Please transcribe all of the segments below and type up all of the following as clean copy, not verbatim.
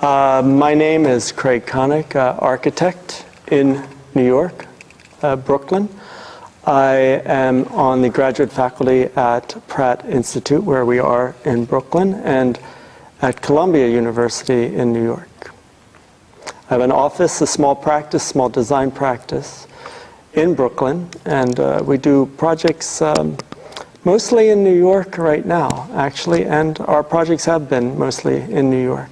My name is Konyk, architect in New York, Brooklyn. I am on the graduate faculty at Pratt Institute, where we are in Brooklyn, and at Columbia University in New York. I have an office, a small practice, small design practice in Brooklyn, and we do projects mostly in New York right now, actually, and our projects have been mostly in New York.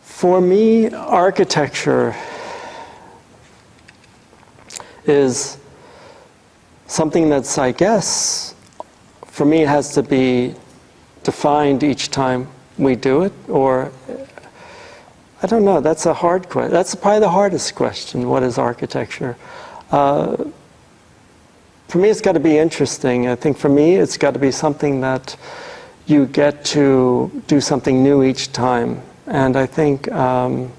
For me, architecture is something that's, I guess, for me, it has to be defined each time we do it, or I don't know, that's a hard question. That's probably the hardest question, what is architecture? For me, it's got to be interesting. I think for me, it's got to be something that you get to do something new each time. And I think, for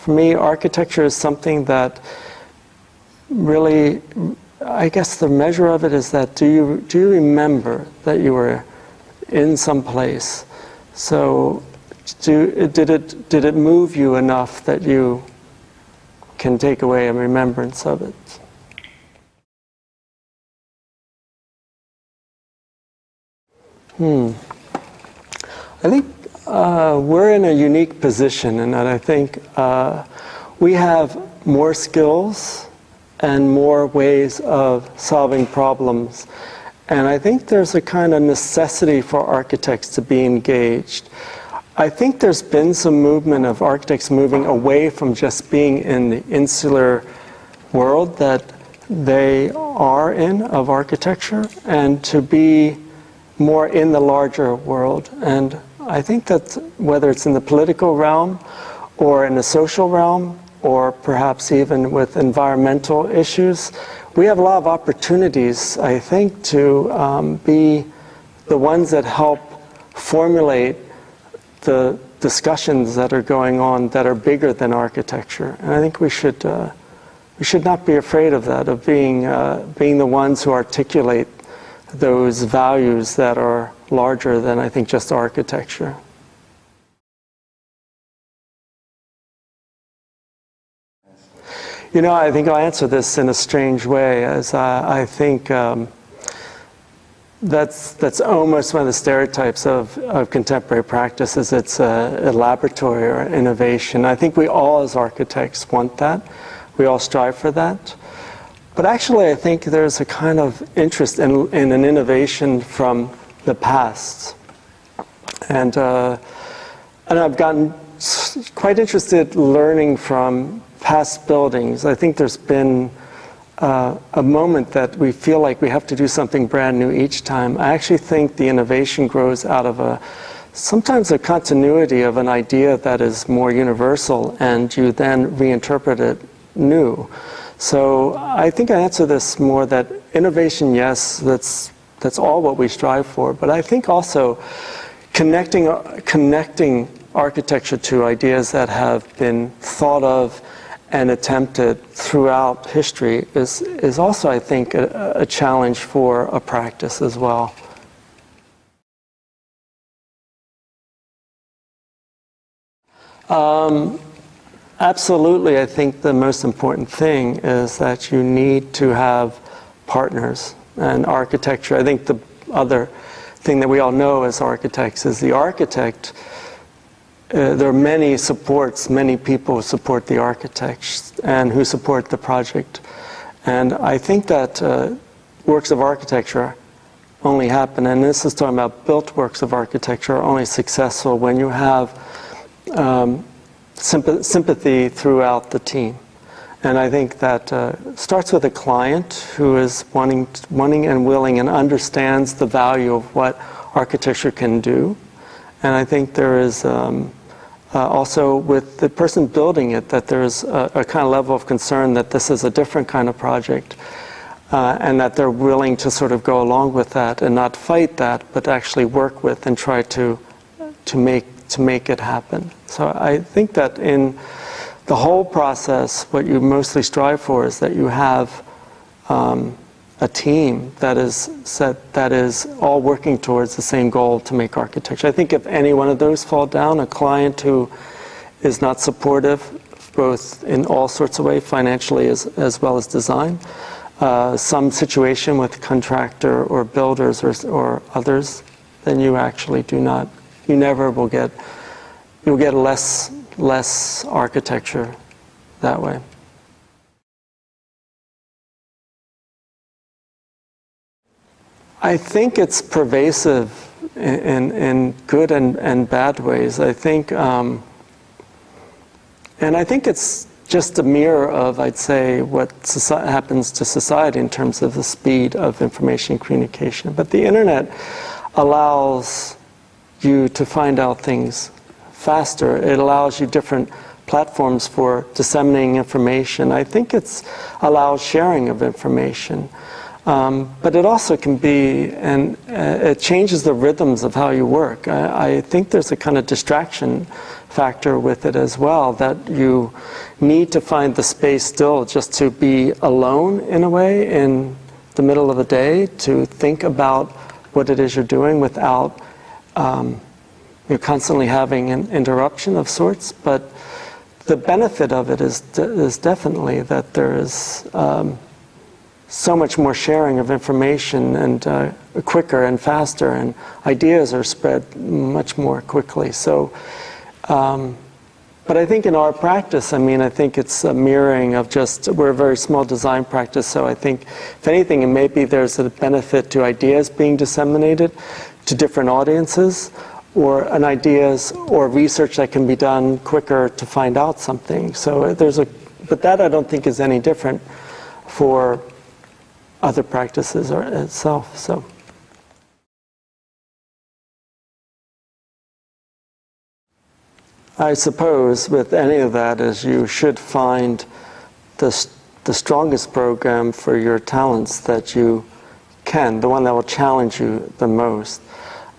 me, architecture is something that really, I guess the measure of it is that do you remember that you were in some place? So did it move you enough that you can take away a remembrance of it? I think we're in a unique position in that I think we have more skills and more ways of solving problems. And I think there's a kind of necessity for architects to be engaged. I think there's been some movement of architects moving away from just being in the insular world that they are in of architecture and to be more in the larger world. And I think that whether it's in the political realm or in the social realm or perhaps even with environmental issues, we have a lot of opportunities, I think, to be the ones that help formulate the discussions that are going on that are bigger than architecture. And I think we should not be afraid of that, of being the ones who articulate those values that are larger than, I think, just architecture. You know, I think I'll answer this in a strange way, as I think that's almost one of the stereotypes of contemporary practice, is it's a laboratory or innovation. I think we all as architects want that. We all strive for that. But actually, I think there's a kind of interest in an innovation from the past. And I've gotten quite interested learning from past buildings. I think there's been a moment that we feel like we have to do something brand new each time. I actually think the innovation grows out of sometimes a continuity of an idea that is more universal, and you then reinterpret it new. So I think I answer this more that innovation, yes, that's all what we strive for. But I think also connecting architecture to ideas that have been thought of and attempted throughout history is also, I think, a challenge for a practice as well. Absolutely, I think the most important thing is that you need to have partners. And architecture, I think the other thing that we all know as architects is the architect. There are many supports, many people who support the architects and who support the project. And I think that works of architecture only happen, and this is talking about built works of architecture, are only successful when you have sympathy throughout the team. And I think that starts with a client who is wanting and willing and understands the value of what architecture can do. And I think there is also with the person building it, that there is a kind of level of concern that this is a different kind of project, and that they're willing to sort of go along with that and not fight that, but actually work with and try to make it happen. So I think that in the whole process, what you mostly strive for is that you have a team that is all working towards the same goal to make architecture. I think if any one of those fall down, a client who is not supportive, both in all sorts of ways, financially as well as design, some situation with contractor or builders or others, then you actually you never will get, you'll get less architecture that way. I think it's pervasive in good and bad ways. I think, and I think it's just a mirror of, I'd say, what happens to society in terms of the speed of information communication. But the internet allows you to find out things faster. It allows you different platforms for disseminating information. I think it allows sharing of information. But it also can be, and it changes the rhythms of how you work. I think there's a kind of distraction factor with it as well, that you need to find the space still just to be alone in a way in the middle of the day, to think about what it is you're doing without you're constantly having an interruption of sorts. But the benefit of it is definitely that there is so much more sharing of information, and quicker and faster, and ideas are spread much more quickly. So, but I think in our practice, I think it's a mirroring of we're a very small design practice, so I think, if anything, and maybe there's a benefit to ideas being disseminated to different audiences, or an ideas or research that can be done quicker to find out something. So but that I don't think is any different for other practices or itself. So I suppose with any of that is you should find the strongest program for your talents that you can, the one that will challenge you the most.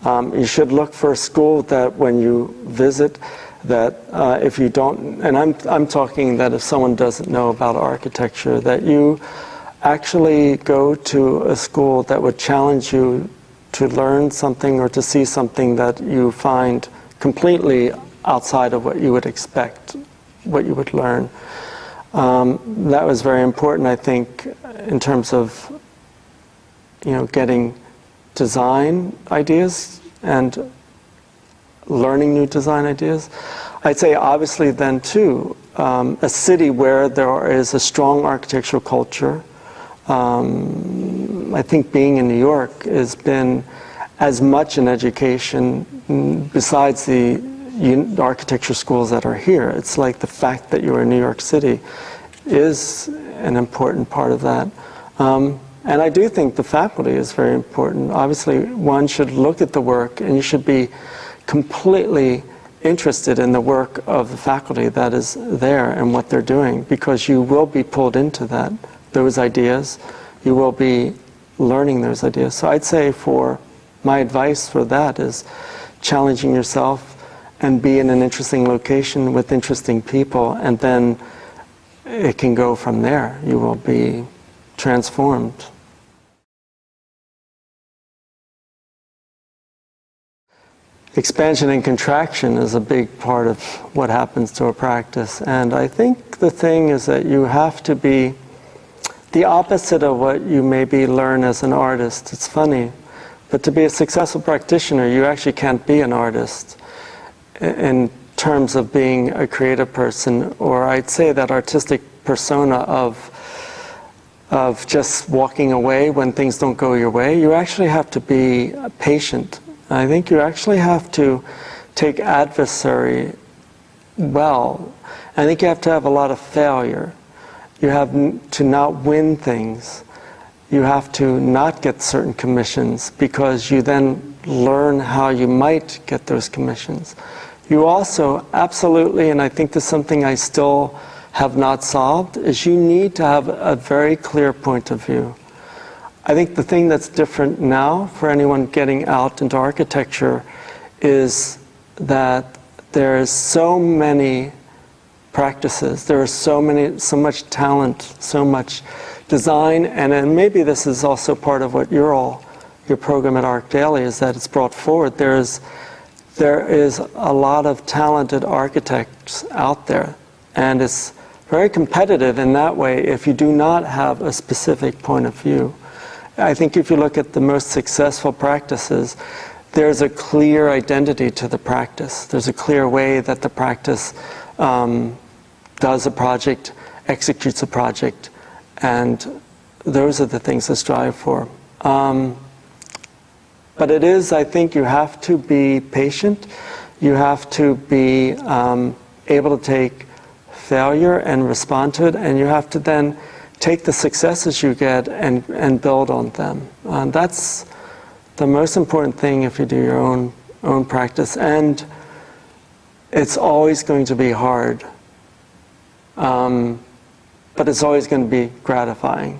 You should look for a school that when you visit, that if you don't, and I'm talking that if someone doesn't know about architecture, that you actually go to a school that would challenge you to learn something or to see something that you find completely outside of what you would expect, what you would learn. That was very important, I think, in terms of getting design ideas and learning new design ideas. I'd say obviously then too, a city where there is a strong architectural culture. I think being in New York has been as much an education besides the architecture schools that are here. It's like the fact that you're in New York City is an important part of that. And I do think the faculty is very important. Obviously, one should look at the work, and you should be completely interested in the work of the faculty that is there and what they're doing, because you will be pulled into those ideas. You will be learning those ideas. So I'd say my advice for that is challenging yourself and be in an interesting location with interesting people, and then it can go from there. You will be transformed. Expansion and contraction is a big part of what happens to a practice. And I think the thing is that you have to be the opposite of what you maybe learn as an artist. It's funny, but to be a successful practitioner, you actually can't be an artist in terms of being a creative person, or I'd say that artistic persona of just walking away when things don't go your way. You actually have to be patient. I think you actually have to take adversary well. I think you have to have a lot of failure. You have to not win things. You have to not get certain commissions, because you then learn how you might get those commissions. You also absolutely, and I think this is something I still have not solved, is you need to have a very clear point of view. I think the thing that's different now for anyone getting out into architecture is that there's so many practices, there is so much talent, so much design, and then maybe this is also part of what your program at ArchDaily is, that it's brought forward. There is a lot of talented architects out there, and it's very competitive in that way if you do not have a specific point of view. I think if you look at the most successful practices, there's a clear identity to the practice. There's a clear way that the practice does a project, executes a project, and those are the things to strive for. But it is, I think, you have to be patient. You have to be able to take failure and respond to it, and you have to then take the successes you get and build on them. That's the most important thing if you do your own practice, and it's always going to be hard, but it's always going to be gratifying.